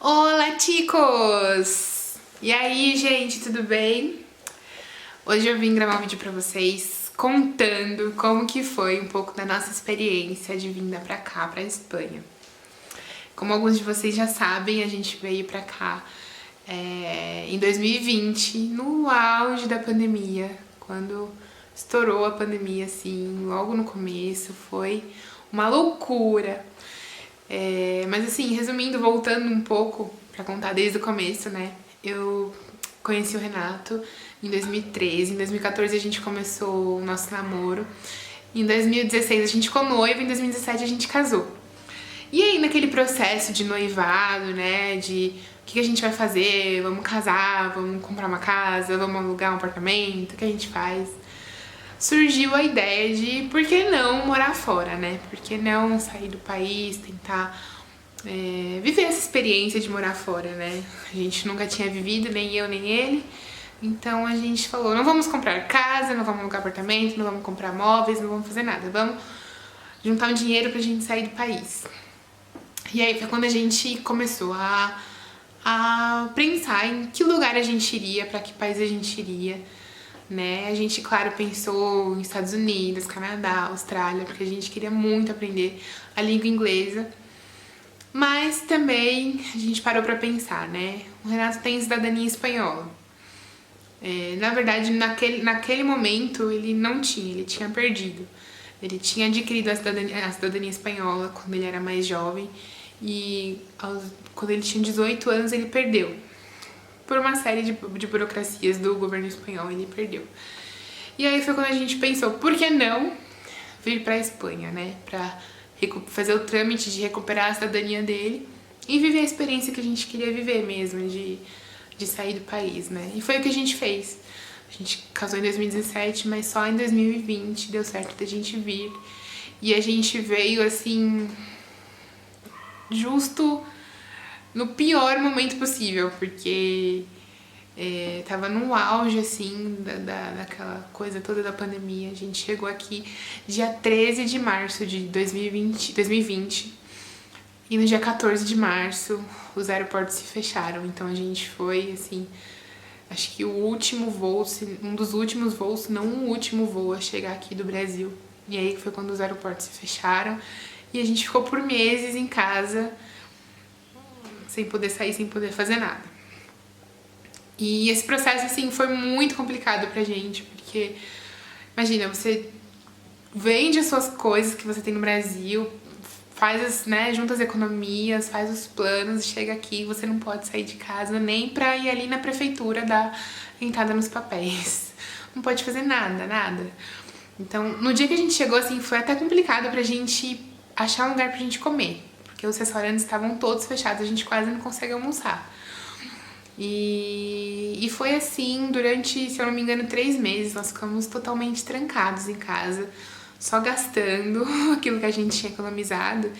Olá, chicos! E aí, gente, tudo bem? Hoje eu vim gravar um vídeo pra vocês contando como que foi um pouco da nossa experiência de vinda pra cá, pra Espanha. Como alguns de vocês já sabem, a gente veio pra cá em 2020, no auge da pandemia, quando estourou a pandemia, assim, logo no começo, foi uma loucura. Mas assim, resumindo, voltando um pouco pra contar desde o começo, né? Eu conheci o Renato em 2013, em 2014 a gente começou o nosso namoro, em 2016 a gente ficou noivo, em 2017 a gente casou. E aí naquele processo de noivado, né, de o que a gente vai fazer, vamos casar, vamos comprar uma casa, vamos alugar um apartamento, o que a gente faz? Surgiu a ideia de por que não morar fora, né? Por que não sair do país, tentar viver essa experiência de morar fora, né? A gente nunca tinha vivido, nem eu, nem ele. Então a gente falou, não vamos comprar casa, não vamos alugar apartamento, não vamos comprar móveis, não vamos fazer nada. Vamos juntar um dinheiro pra gente sair do país. E aí foi quando a gente começou a pensar em que lugar a gente iria, pra que país a gente iria, né? A gente, claro, pensou em Estados Unidos, Canadá, Austrália, porque a gente queria muito aprender a língua inglesa. Mas também a gente parou pra pensar, né? O Renato tem cidadania espanhola. Na verdade, naquele momento ele não tinha, ele tinha perdido. Ele tinha adquirido a cidadania espanhola quando ele era mais jovem e quando ele tinha 18 anos ele perdeu. Por uma série de burocracias do governo espanhol, ele perdeu. E aí foi quando a gente pensou, por que não vir pra Espanha, né? Pra fazer o trâmite de recuperar a cidadania dele e viver a experiência que a gente queria viver mesmo, de sair do país, né? E foi o que a gente fez. A gente casou em 2017, mas só em 2020 deu certo da gente vir. E a gente veio, assim, justo no pior momento possível, porque tava no auge, assim, daquela coisa toda da pandemia. A gente chegou aqui dia 13 de março de 2020 e no dia 14 de março os aeroportos se fecharam. Então a gente foi, assim, acho que o último voo, um dos últimos voos, não o último voo a chegar aqui do Brasil. E aí foi quando os aeroportos se fecharam e a gente ficou por meses em casa, sem poder sair, sem poder fazer nada. E esse processo, assim, foi muito complicado pra gente, porque, imagina, você vende as suas coisas que você tem no Brasil, faz junta as economias, faz os planos, chega aqui, você não pode sair de casa nem pra ir ali na prefeitura dar entrada nos papéis. Não pode fazer nada, nada. Então, no dia que a gente chegou, assim, foi até complicado pra gente achar um lugar pra gente comer, porque os restaurantes estavam todos fechados, a gente quase não consegue almoçar. E foi assim durante, se eu não me engano, 3 meses. Nós ficamos totalmente trancados em casa, só gastando aquilo que a gente tinha economizado.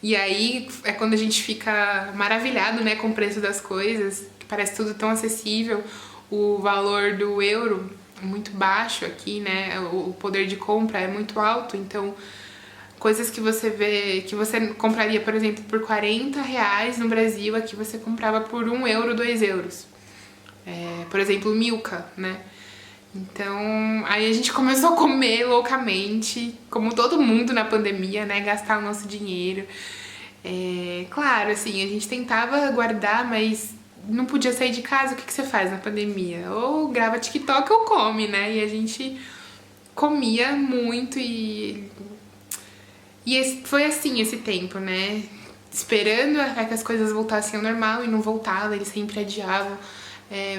E aí é quando a gente fica maravilhado, né, com o preço das coisas, que parece tudo tão acessível. O valor do euro é muito baixo aqui, né, o poder de compra é muito alto, então coisas que você vê, que você compraria, por exemplo, por 40 reais no Brasil, aqui você comprava por 1 euro, 2 euros. Por exemplo, Milka, né? Então, aí a gente começou a comer loucamente, como todo mundo na pandemia, né? Gastar o nosso dinheiro. Claro, assim, a gente tentava guardar, mas não podia sair de casa. O que você faz na pandemia? Ou grava TikTok ou come, né? E a gente comia muito e foi assim esse tempo, né? Esperando que as coisas voltassem ao normal e não voltava, eles sempre adiavam.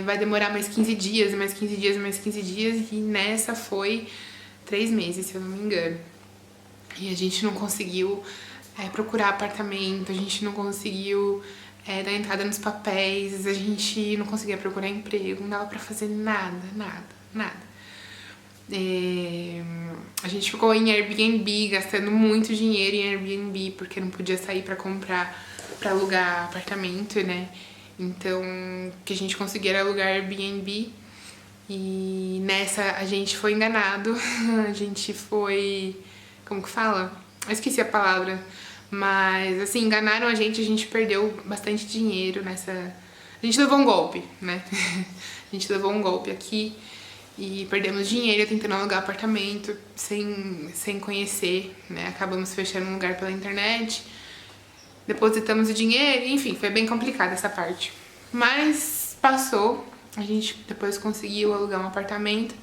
Vai demorar mais 15 dias, mais 15 dias, mais 15 dias. E nessa foi 3 meses, se eu não me engano. E a gente não conseguiu procurar apartamento, a gente não conseguiu dar entrada nos papéis, a gente não conseguia procurar emprego, não dava pra fazer nada, nada, nada. A gente ficou em Airbnb, gastando muito dinheiro em Airbnb, porque não podia sair pra comprar, pra alugar apartamento, né? Então, o que a gente conseguia era alugar Airbnb. E nessa a gente foi enganado, a gente foi... Como que fala? Eu esqueci a palavra. Mas, assim, enganaram a gente perdeu bastante dinheiro nessa... A gente levou um golpe, né? A gente levou um golpe aqui e perdemos dinheiro tentando alugar apartamento sem conhecer, né? Acabamos fechando um lugar pela internet, depositamos o dinheiro, enfim, foi bem complicada essa parte. Mas passou, a gente depois conseguiu alugar um apartamento.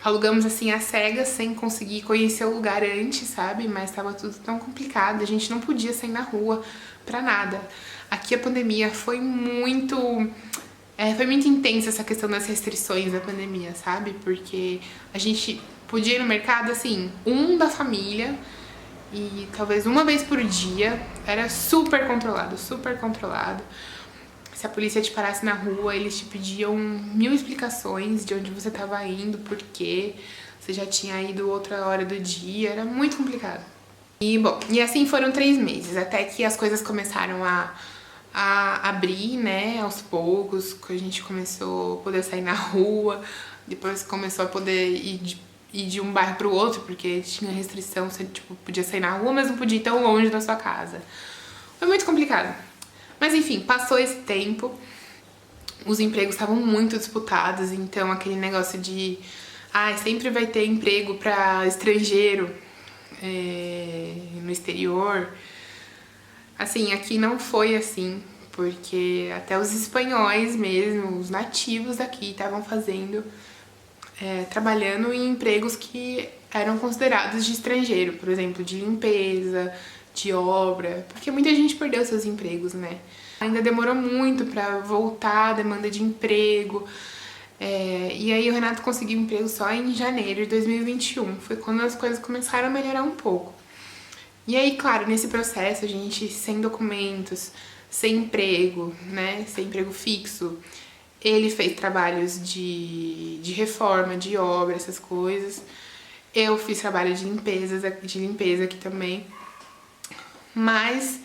Alugamos assim às cegas, sem conseguir conhecer o lugar antes, sabe? Mas tava tudo tão complicado, a gente não podia sair na rua pra nada. Aqui a pandemia foi muito intensa, essa questão das restrições da pandemia, sabe? Porque a gente podia ir no mercado, assim, um da família e talvez uma vez por dia. Era super controlado, super controlado. Se a polícia te parasse na rua, eles te pediam 1000 explicações de onde você estava indo, por quê, você já tinha ido outra hora do dia, era muito complicado. E, bom, e assim foram 3 meses, até que as coisas começaram a abrir, né, aos poucos, que a gente começou a poder sair na rua, depois começou a poder ir de um bairro pro outro, porque tinha restrição, você, tipo, podia sair na rua, mas não podia ir tão longe da sua casa. Foi muito complicado. Mas enfim, passou esse tempo, os empregos estavam muito disputados, então aquele negócio de sempre vai ter emprego para estrangeiro no exterior. Assim, aqui não foi assim, porque até os espanhóis mesmo, os nativos daqui estavam trabalhando em empregos que eram considerados de estrangeiro, por exemplo, de limpeza, de obra, porque muita gente perdeu seus empregos, né? Ainda demorou muito pra voltar a demanda de emprego, e aí o Renato conseguiu emprego só em janeiro de 2021, foi quando as coisas começaram a melhorar um pouco. E aí, claro, nesse processo, a gente sem documentos, sem emprego, né, sem emprego fixo, ele fez trabalhos de reforma, de obra, essas coisas. Eu fiz trabalho de limpeza aqui também. Mas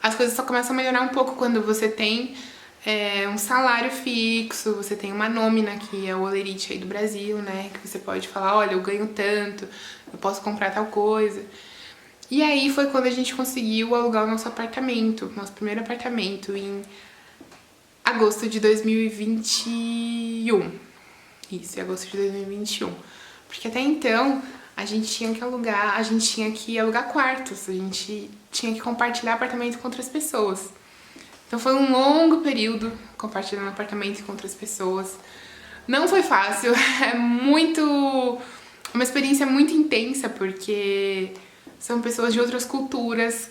as coisas só começam a melhorar um pouco quando você tem um salário fixo, você tem uma nómina, que é o Olerite aí do Brasil, né? Que você pode falar, olha, eu ganho tanto, eu posso comprar tal coisa. E aí foi quando a gente conseguiu alugar o nosso apartamento, nosso primeiro apartamento, em agosto de 2021. Isso, em agosto de 2021. Porque até então a gente tinha que alugar quartos, a gente tinha que compartilhar apartamento com outras pessoas. Então foi um longo período compartilhando apartamento com outras pessoas. Não foi fácil, uma experiência muito intensa, porque são pessoas de outras culturas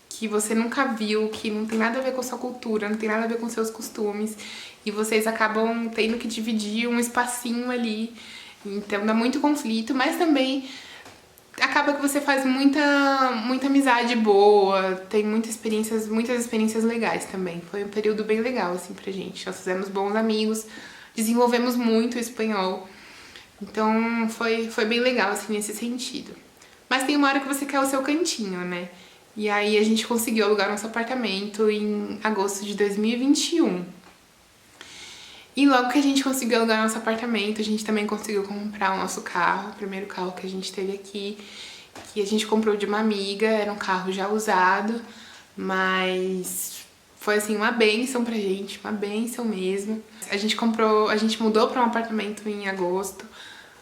que você nunca viu, que não tem nada a ver com a sua cultura, não tem nada a ver com seus costumes, e vocês acabam tendo que dividir um espacinho ali. Então dá muito conflito, mas também acaba que você faz muita amizade boa, tem muitas experiências legais também. Foi um período bem legal, assim, pra gente. Nós fizemos bons amigos, desenvolvemos muito o espanhol. Então foi bem legal, assim, nesse sentido. Mas tem uma hora que você quer o seu cantinho, né? E aí a gente conseguiu alugar nosso apartamento em agosto de 2021. E logo que a gente conseguiu alugar nosso apartamento, a gente também conseguiu comprar o nosso carro, o primeiro carro que a gente teve aqui, que a gente comprou de uma amiga, era um carro já usado, mas foi assim uma bênção pra gente, uma bênção mesmo. A gente mudou pra um apartamento em agosto,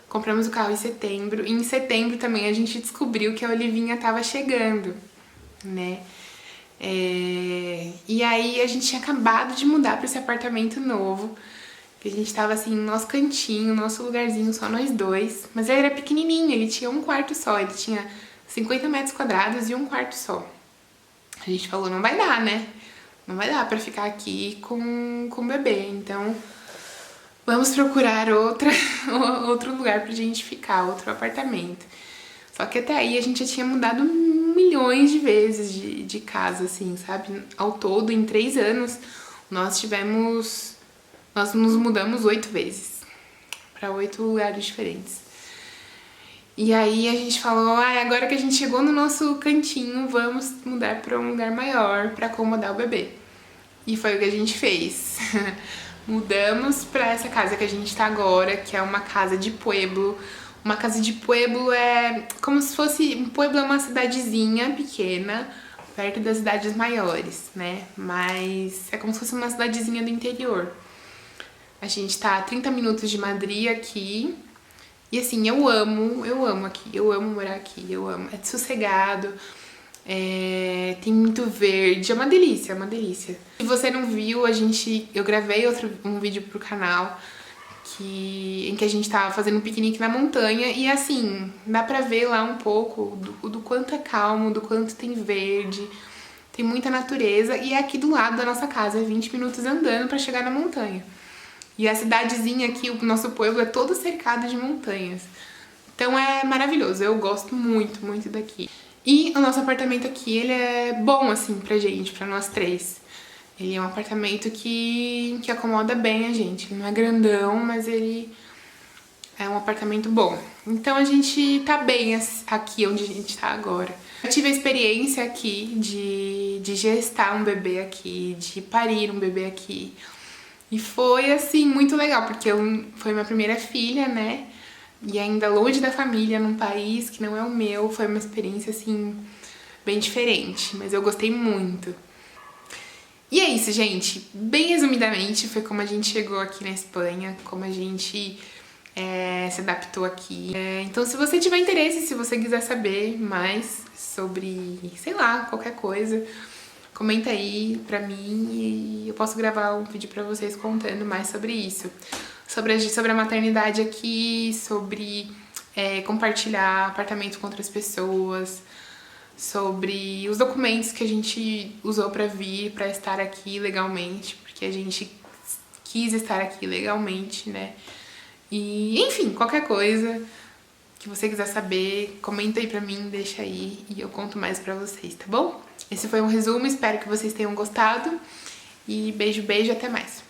compramos o carro em setembro, e em setembro também a gente descobriu que a Olivinha tava chegando, né? E aí a gente tinha acabado de mudar pra esse apartamento novo, que a gente tava assim no nosso cantinho, nosso lugarzinho, só nós dois. Mas ele era pequenininho, ele tinha um quarto só, ele tinha 50 metros quadrados e um quarto só. A gente falou, não vai dar, né? Não vai dar pra ficar aqui com o bebê, então vamos procurar outro lugar pra gente ficar, outro apartamento. Só que até aí a gente já tinha mudado milhões de vezes de casa, assim, sabe? Ao todo, em 3 anos, nós nos mudamos 8 vezes para 8 lugares diferentes. E aí a gente falou, agora que a gente chegou no nosso cantinho, vamos mudar para um lugar maior para acomodar o bebê. E foi o que a gente fez. Mudamos para essa casa que a gente tá agora, que é uma casa de pueblo. Uma casa de pueblo é como se fosse... Um pueblo é uma cidadezinha pequena, perto das cidades maiores, né? Mas é como se fosse uma cidadezinha do interior. A gente tá a 30 minutos de Madrid aqui. E assim, eu amo aqui, eu amo morar aqui, eu amo. É sossegado, tem muito verde, é uma delícia, é uma delícia. Se você não viu, eu gravei um vídeo pro canal em que a gente tava fazendo um piquenique na montanha e assim, dá pra ver lá um pouco do quanto é calmo, do quanto tem verde, tem muita natureza e é aqui do lado da nossa casa, é 20 minutos andando pra chegar na montanha. E a cidadezinha aqui, o nosso pueblo é todo cercado de montanhas. Então é maravilhoso, eu gosto muito, muito daqui. E o nosso apartamento aqui, ele é bom assim pra gente, pra nós três. Ele é um apartamento que acomoda bem a gente. Ele não é grandão, mas ele é um apartamento bom. Então a gente tá bem aqui onde a gente tá agora. Eu tive a experiência aqui de gestar um bebê aqui, de parir um bebê aqui. E foi, assim, muito legal, porque foi minha primeira filha, né? E ainda longe da família, num país que não é o meu. Foi uma experiência, assim, bem diferente. Mas eu gostei muito. E é isso, gente. Bem resumidamente, foi como a gente chegou aqui na Espanha, como a gente se adaptou aqui. Então, se você tiver interesse, se você quiser saber mais sobre, sei lá, qualquer coisa, comenta aí pra mim e eu posso gravar um vídeo pra vocês contando mais sobre isso. Sobre a maternidade aqui, sobre compartilhar apartamento com outras pessoas, sobre os documentos que a gente usou pra vir, pra estar aqui legalmente, porque a gente quis estar aqui legalmente, né? E, enfim, qualquer coisa que você quiser saber, comenta aí pra mim, deixa aí e eu conto mais pra vocês, tá bom? Esse foi um resumo, espero que vocês tenham gostado e beijo, beijo, até mais!